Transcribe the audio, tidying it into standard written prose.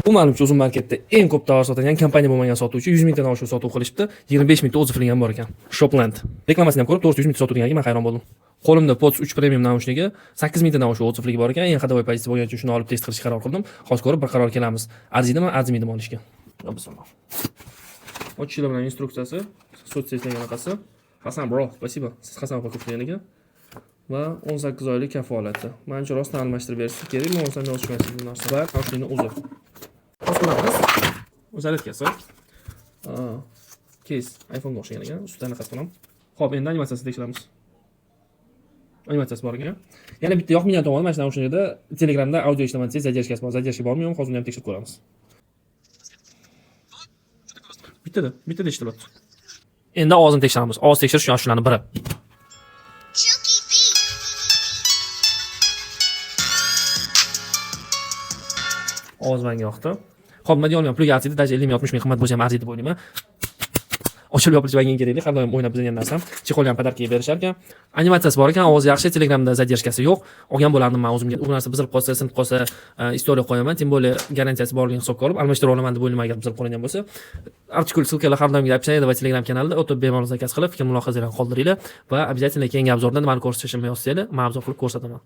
Bu menimcha o'zim marketda eng ko'p tovar sotadigan kompaniya bo'lmagan sotuvchi 100 mingdan oshiq sotuv qilishibdi. 25 mingta o'zifligi ham bor ekan. Shopland. Reklamasini ham ko'rib, to'g'ri 100 mingta sotuvdiganiga men hayron bo'ldim. Qo'limda Pods 3 premium naushnigi 8 mingtadan oshiq o'zifligi bor ekan. Eng xadovoy pozitsiya bo'lgani uchun shuni olib test qilishga qaror qildim. Hozir ko'rib bir qaror kelamiz. Arziydimi, arzimaydimi olishga. Bismillah. Ochishlar bilan instruksiyasi, sotsiyetning anaqasi. Hasan bro, spasibo. Siz Hasan opa ko'pchiganiga. Va 18 oylik kafolati. Menimcha rostdan almashtirib berish kerakmi, bo'lmasa men o'chmaysiz bu narsa. Va naushnikning o'zi. Qo'shilamiz. Zaryadkasi. Case iPhone'ga o'xshagan ekan. Ustida anaqasi bilan. Xo'p, endi animatsiyasini tekshiramiz. Animatsiyasi bor ekan. Yana bitta yoqmagan tomoni mana shu naushnikda Telegramda audio ishlaman desangiz zadержкасы bor. Zadержка bormi yo'qmi? Hozir uni ham tekshirib ko'ramiz. Bittada ishlayapti. Endi ovozini tekshiramiz. Ovoz tekshirish shularning biri. Ovoz menga yoqdi. Xo'p, nima deyolmayman, pulga arziydi, даже 50 ming 60 ming qimmat bo'lsa ham arziydi deb o'ylayman. Ochilib yopilishi vagin kerakli, har doim o'ynab bizga narsam. Chexol ham podarkaga berishar ekan. Animatsiyasi bor ekan, ovozi yaxshi, Telegramda zadержкасы yo'q. Olgan bo'lardim men o'zimga. U narsa buzilib qolsa, sinib qolsa, istoriya qo'yaman. Tim bo'ldi, garantiyasi borligini hisobga olib, almashtirib olaman deb o'ylayman agar buzilib qolgan bo'lsa. Artikul silkalar har doimgi opsiya va Telegram kanalida o'tib bemalol zakaz qilib, fikr mulohazalaringizni qoldiringlar va обязательно keyingi obzorda nimani ko'rsatishimni yozsanglar, men obzor qilib ko'rsataman.